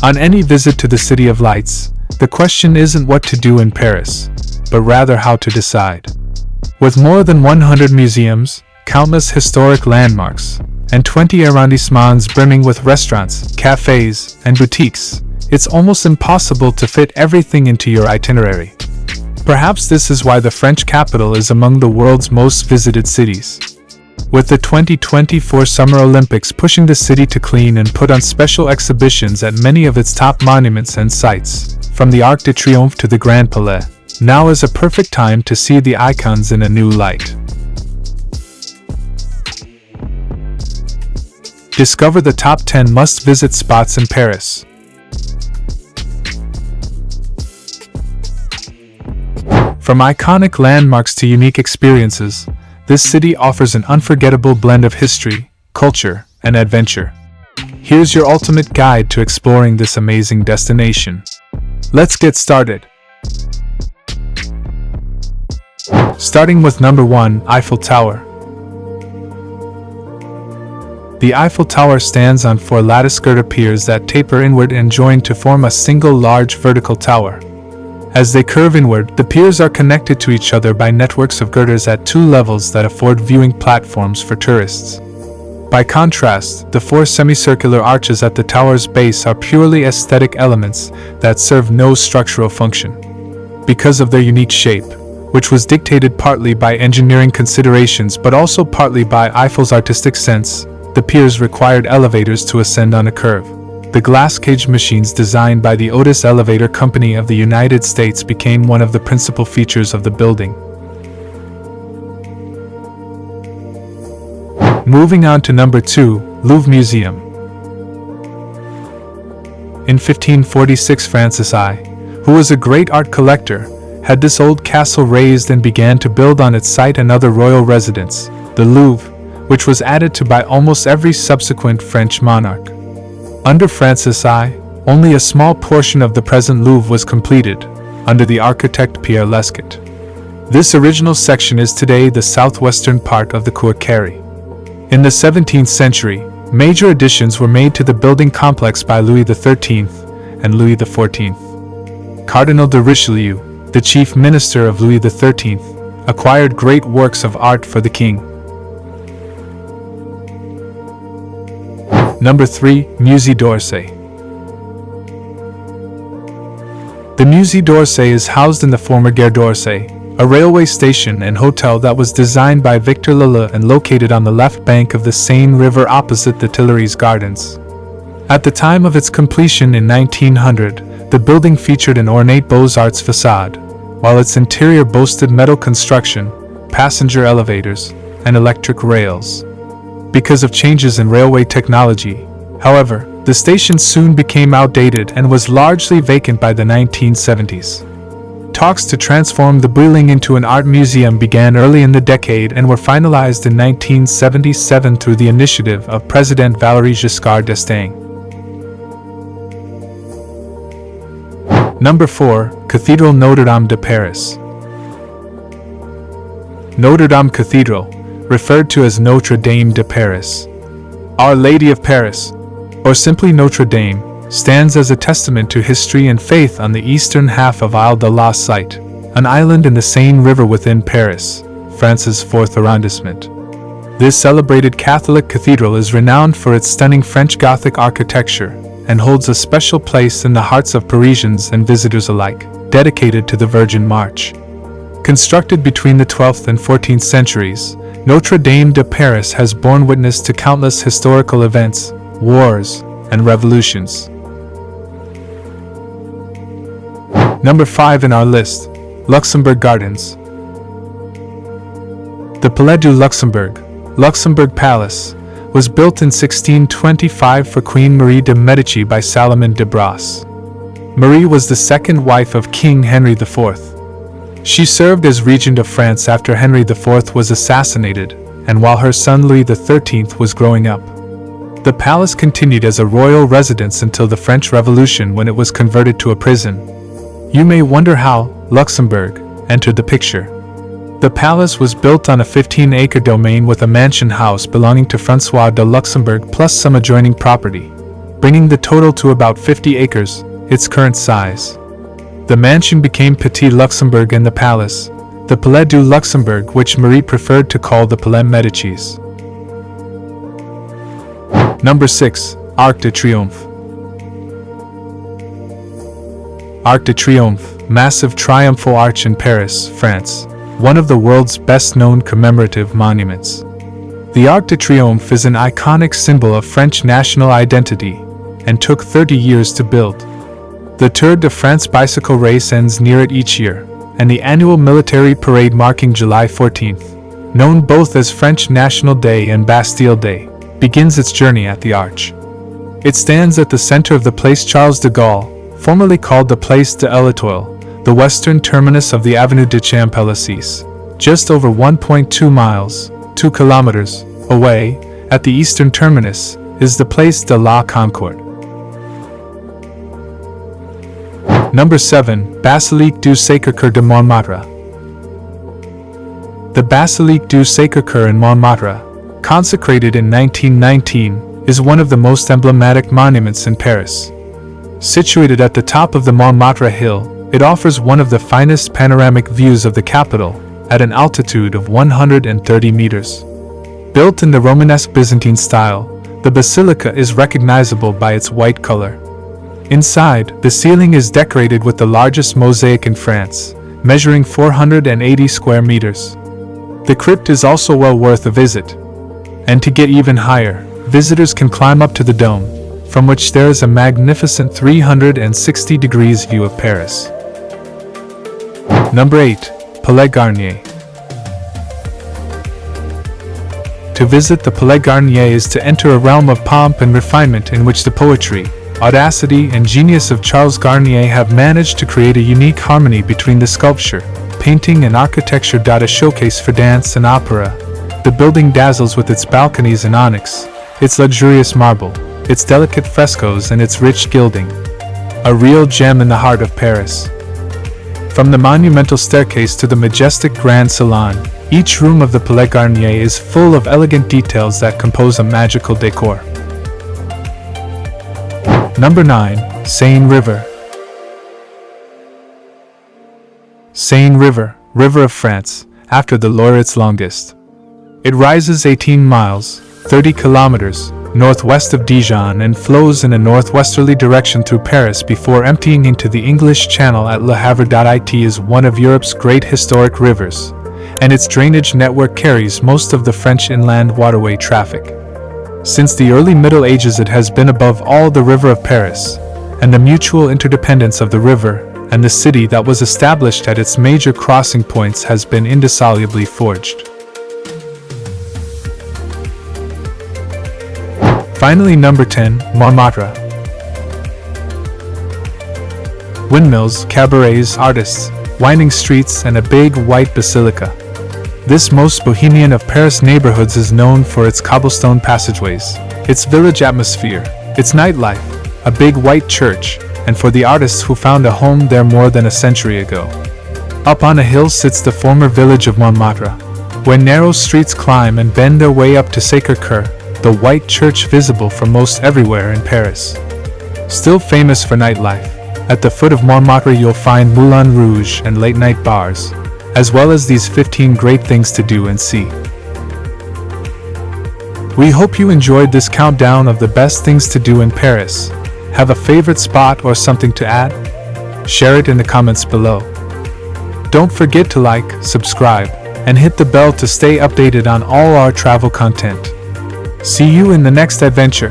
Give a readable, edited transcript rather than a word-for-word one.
On any visit to the City of Lights, the question isn't what to do in Paris, but rather how to decide. With more than 100 museums, countless historic landmarks, and 20 arrondissements brimming with restaurants, cafes, and boutiques, it's almost impossible to fit everything into your itinerary. Perhaps this is why the French capital is among the world's most visited cities. With the 2024 Summer Olympics pushing the city to clean and put on special exhibitions at many of its top monuments and sites, from the Arc de Triomphe to the Grand Palais, now is a perfect time to see the icons in a new light. Discover the top 10 must-visit spots in Paris. From iconic landmarks to unique experiences, this city offers an unforgettable blend of history, culture, and adventure. Here's your ultimate guide to exploring this amazing destination. Let's get started. Starting with number 1, Eiffel Tower. The Eiffel Tower stands on 4 lattice-girded piers that taper inward and join to form a single large vertical tower. As they curve inward, the piers are connected to each other by networks of girders at 2 levels that afford viewing platforms for tourists. By contrast, the 4 semicircular arches at the tower's base are purely aesthetic elements that serve no structural function. Because of their unique shape, which was dictated partly by engineering considerations but also partly by Eiffel's artistic sense, the piers required elevators to ascend on a curve. The glass cage machines designed by the Otis Elevator Company of the United States became one of the principal features of the building. Moving on to number 2, Louvre Museum. In 1546, Francis I, who was a great art collector, had this old castle razed and began to build on its site another royal residence, the Louvre, which was added to by almost every subsequent French monarch. Under Francis I, only a small portion of the present Louvre was completed, under the architect Pierre Lescot. This original section is today the southwestern part of the Cour Carré. In the 17th century, major additions were made to the building complex by Louis XIII and Louis XIV. Cardinal de Richelieu, the chief minister of Louis XIII, acquired great works of art for the king. Number 3, Musée d'Orsay. The Musée d'Orsay is housed in the former Gare d'Orsay, a railway station and hotel that was designed by Victor Leleu and located on the left bank of the Seine River opposite the Tuileries Gardens. At the time of its completion in 1900, the building featured an ornate Beaux-Arts facade, while its interior boasted metal construction, passenger elevators, and electric rails. Because of changes in railway technology, however, the station soon became outdated and was largely vacant by the 1970s. Talks to transform the building into an art museum began early in the decade and were finalized in 1977 through the initiative of President Valéry Giscard d'Estaing. Number 4, Cathedral Notre-Dame de Paris. Notre-Dame Cathedral, referred to as Notre-Dame de Paris, Our Lady of Paris, or simply Notre-Dame, stands as a testament to history and faith on the eastern half of Isle de la Cite, an island in the Seine River within Paris, France's 4th arrondissement. This celebrated Catholic cathedral is renowned for its stunning French Gothic architecture and holds a special place in the hearts of Parisians and visitors alike, dedicated to the Virgin March. Constructed between the 12th and 14th centuries, Notre-Dame de Paris has borne witness to countless historical events, wars, and revolutions. Number 5 in our list, Luxembourg Gardens. The Palais du Luxembourg Palace, was built in 1625 for Queen Marie de Medici by Salomon de Brasse. Marie was the second wife of King Henry IV. She served as regent of France after Henry IV was assassinated, and while her son Louis XIII was growing up. The palace continued as a royal residence until the French Revolution, when it was converted to a prison. You may wonder how Luxembourg entered the picture. The palace was built on a 15-acre domain with a mansion house belonging to François de Luxembourg plus some adjoining property. bringing the total to about 50 acres, its current size. The mansion became Petit Luxembourg and the palace, the Palais du Luxembourg, which Marie preferred to call the Palais Médicis. Number 6. Arc de Triomphe. Arc de Triomphe, massive triumphal arch in Paris, France, one of the world's best-known commemorative monuments. The Arc de Triomphe is an iconic symbol of French national identity and took 30 years to build. The Tour de France bicycle race ends near it each year, and the annual military parade marking July 14th, known both as French National Day and Bastille Day, begins its journey at the arch. It stands at the center of the Place Charles de Gaulle, formerly called the Place de l'Étoile, the western terminus of the Avenue de Champs-Élysées. Just over 1.2 miles, 2 kilometers, away, at the eastern terminus, is the Place de la Concorde. Number 7. Basilique du Sacre-Coeur de Montmartre. The Basilique du Sacre-Coeur in Montmartre, consecrated in 1919, is one of the most emblematic monuments in Paris. Situated at the top of the Montmartre hill, it offers one of the finest panoramic views of the capital, at an altitude of 130 meters. Built in the Romanesque Byzantine style, the basilica is recognizable by its white color. Inside, the ceiling is decorated with the largest mosaic in France, measuring 480 square meters. The crypt is also well worth a visit. And to get even higher, visitors can climb up to the dome, from which there is a magnificent 360 degrees view of Paris. Number 8. Palais Garnier. To visit the Palais Garnier is to enter a realm of pomp and refinement in which the poetry, audacity, and genius of Charles Garnier have managed to create a unique harmony between the sculpture, painting, and architecture. A showcase for dance and opera, the building dazzles with its balconies and onyx, its luxurious marble, its delicate frescoes, and its rich gilding. A real gem in the heart of Paris. From the monumental staircase to the majestic Grand Salon, each room of the Palais Garnier is full of elegant details that compose a magical decor. Number 9. Seine River. Seine River, River of France, after the Loire its longest. It rises 18 miles, 30 kilometers, northwest of Dijon and flows in a northwesterly direction through Paris before emptying into the English Channel at Le Havre. It is one of Europe's great historic rivers, and its drainage network carries most of the French inland waterway traffic. Since the early Middle Ages it has been above all the River of Paris, and the mutual interdependence of the river and the city that was established at its major crossing points has been indissolubly forged. Finally, number 10, Montmartre. Windmills, cabarets, artists, winding streets, and a big white basilica. This most bohemian of Paris neighborhoods is known for its cobblestone passageways, its village atmosphere, its nightlife, a big white church, and for the artists who found a home there more than a century ago. Up on a hill sits the former village of Montmartre, where narrow streets climb and bend their way up to Sacre-Coeur, the white church visible from most everywhere in Paris. Still famous for nightlife, at the foot of Montmartre you'll find Moulin Rouge and late-night bars, as well as these 15 great things to do and see. We hope you enjoyed this countdown of the best things to do in Paris. Have a favorite spot or something to add? Share it in the comments below. Don't forget to like, subscribe, and hit the bell to stay updated on all our travel content. See you in the next adventure.